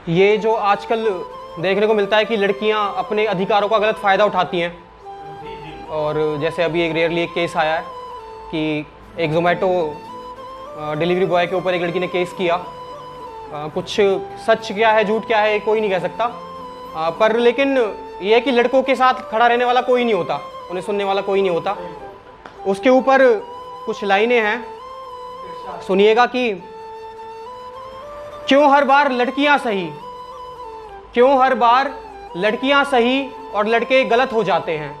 ये जो आजकल देखने को मिलता है कि लड़कियां अपने अधिकारों का गलत फ़ायदा उठाती हैं, और जैसे अभी एक केस आया है कि एक ज़ोमैटो डिलीवरी बॉय के ऊपर एक लड़की ने केस किया। कुछ सच क्या है झूठ क्या है कोई नहीं कह सकता, पर लेकिन ये है कि लड़कों के साथ खड़ा रहने वाला कोई नहीं होता, उन्हें सुनने वाला कोई नहीं होता। उसके ऊपर कुछ लाइनें हैं, सुनिएगा कि क्यों हर बार लड़कियां सही, क्यों हर बार लड़कियां सही और लड़के गलत हो जाते हैं,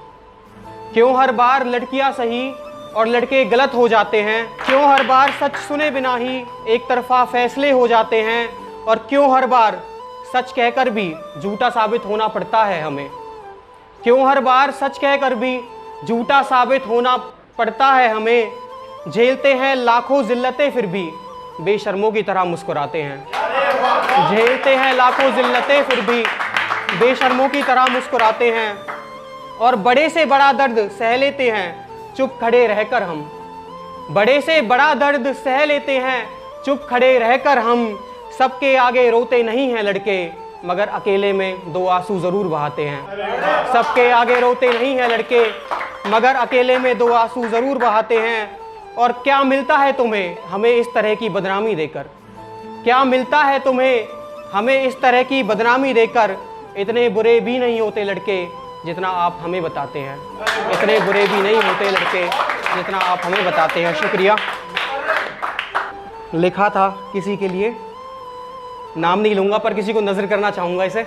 क्यों हर बार लड़कियां सही और लड़के गलत हो जाते हैं, क्यों हर बार सच सुने बिना ही एक तरफा फैसले हो जाते हैं, और क्यों हर बार सच कहकर भी झूठा साबित होना पड़ता है हमें, क्यों हर बार सच कहकर भी झूठा साबित होना पड़ता है हमें। झेलते हैं लाखों जिल्लतें फिर भी बेशर्मों की तरह मुस्कुराते हैं, झेलते हैं लाखों जिल्लतें फिर भी बेशर्मों की तरह मुस्कुराते हैं, और बड़े से बड़ा दर्द सह लेते हैं चुप खड़े रहकर हम, बड़े से बड़ा दर्द सह लेते हैं चुप खड़े रहकर हम। सबके आगे रोते नहीं हैं लड़के मगर अकेले में दो आंसू ज़रूर बहाते हैं, सबके आगे रोते नहीं हैं लड़के मगर अकेले में दो आंसू ज़रूर बहाते हैं। और क्या मिलता है तुम्हें हमें इस तरह की बदनामी देकर, क्या मिलता है तुम्हें हमें इस तरह की बदनामी देकर। इतने बुरे भी नहीं होते लड़के जितना आप हमें बताते हैं, इतने बुरे भी नहीं होते लड़के जितना आप हमें बताते हैं। शुक्रिया। लिखा था किसी के लिए, नाम नहीं लूँगा पर किसी को नज़र करना चाहूँगा इसे।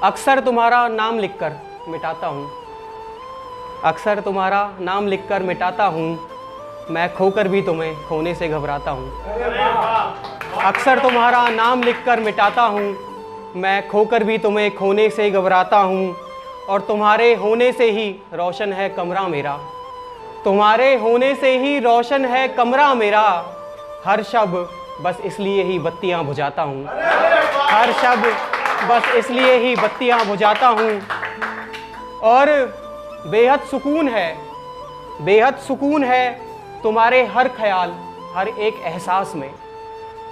अक्सर तुम्हारा नाम लिखकर मिटाता हूँ, अक्सर तुम्हारा नाम लिखकर मिटाता हूँ, मैं खोकर भी तुम्हें खोने से घबराता हूँ। अक्सर तुम्हारा नाम लिखकर मिटाता हूँ, मैं खोकर भी तुम्हें खोने से घबराता हूँ। और तुम्हारे होने से ही रोशन है कमरा मेरा, तुम्हारे होने से ही रोशन है कमरा मेरा। हर शब बस इसलिए ही बत्तियाँ बुझाता हूँ, हर शब बस इसलिए ही बत्तियाँ बुझाता हूँ। और बेहद सुकून है, बेहद सुकून है तुम्हारे हर ख्याल हर एक एहसास में,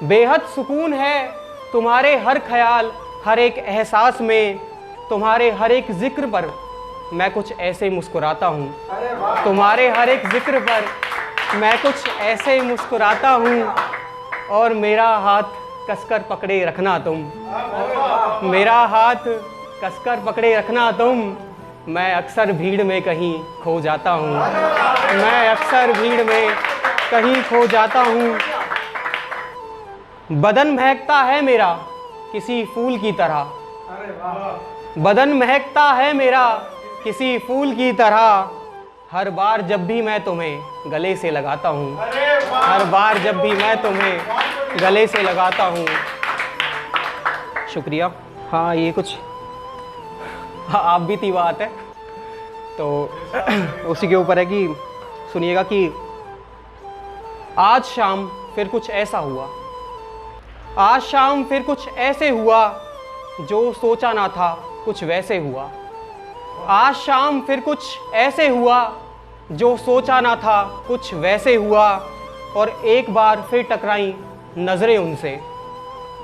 बेहद सुकून है तुम्हारे हर ख्याल हर एक एहसास में। तुम्हारे हर एक जिक्र पर मैं कुछ ऐसे मुस्कुराता हूँ, तुम्हारे हर एक जिक्र पर मैं कुछ ऐसे मुस्कुराता हूँ। और मेरा हाथ कसकर पकड़े रखना तुम, मेरा हाथ कसकर पकड़े रखना तुम। मैं अक्सर भीड़ में कहीं खो जाता हूँ, मैं अक्सर भीड़ में कहीं खो जाता हूँ। बदन महकता है मेरा किसी फूल की तरह, बदन महकता है मेरा किसी फूल की तरह। हर बार जब भी मैं तुम्हें गले से लगाता हूँ, हर बार जब भी मैं तुम्हें गले से लगाता हूँ। शुक्रिया। हाँ ये कुछ आप भी थी बात है तो उसी के ऊपर है कि सुनिएगा कि आज शाम फिर कुछ ऐसा हुआ, आज शाम फिर कुछ ऐसे हुआ जो सोचा ना था कुछ वैसे हुआ। आज शाम फिर कुछ ऐसे हुआ जो सोचा ना था कुछ वैसे हुआ। और एक बार फिर टकराई नज़रें उनसे,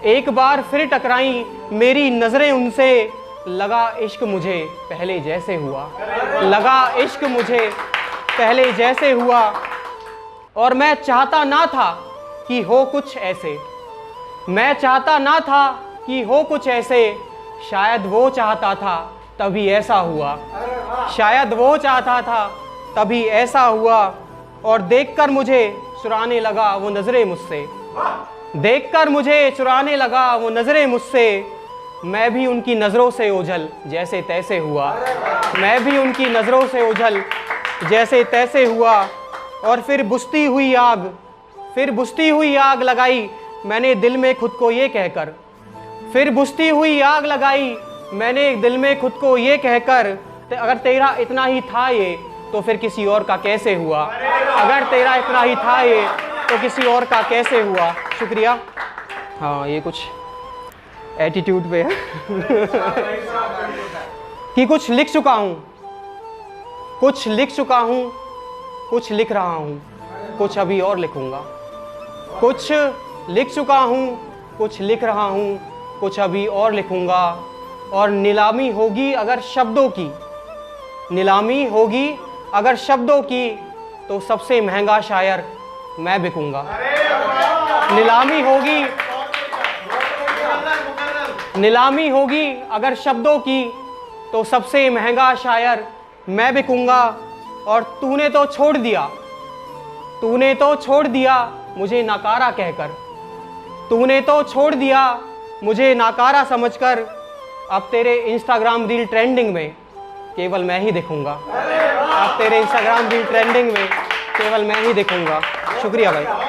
एक बार फिर टकराई मेरी नज़रें उनसे। लगा इश्क मुझे पहले जैसे हुआ, लगा इश्क मुझे पहले जैसे हुआ। और मैं चाहता ना था कि हो कुछ ऐसे, मैं चाहता ना था कि हो कुछ ऐसे। शायद वो चाहता था तभी ऐसा हुआ, शायद वो चाहता था तभी ऐसा हुआ। और देखकर मुझे चुराने लगा वो नज़रें मुझसे, देखकर मुझे चुराने लगा वो नज़रें मुझसे। मैं भी उनकी नज़रों से ओझल जैसे तैसे हुआ, मैं भी उनकी नज़रों से ओझल जैसे तैसे हुआ। और फिर बुझती हुई आग, फिर बुझती हुई आग लगाई मैंने दिल में खुद को ये कहकर, फिर बुझती हुई आग लगाई मैंने दिल में खुद को ये कहकर। अगर तेरा इतना ही था ये तो फिर किसी और का कैसे हुआ, अगर तेरा इतना ही था ये तो किसी और का कैसे हुआ। शुक्रिया। हाँ ये कुछ एटीट्यूड पे है कि कुछ लिख चुका हूँ, कुछ लिख चुका हूँ, कुछ लिख रहा हूँ, कुछ अभी और लिखूँगा। कुछ लिख चुका हूँ, कुछ लिख रहा हूँ, कुछ अभी और लिखूँगा। और नीलामी होगी अगर शब्दों की, नीलामी होगी अगर शब्दों की, तो सबसे महंगा शायर मैं बिकूँगा। नीलामी होगी, नीलामी होगी अगर शब्दों की, तो सबसे महंगा शायर मैं बिकूँगा। और तूने तो छोड़ दिया, तूने तो छोड़ दिया मुझे नाकारा कहकर, तूने तो छोड़ दिया मुझे नाकारा समझकर। अब तेरे इंस्टाग्राम रील ट्रेंडिंग में केवल मैं ही दिखूँगा। अब तेरे इंस्टाग्राम रील ट्रेंडिंग में केवल मैं ही दिखूँगा। शुक्रिया भाई।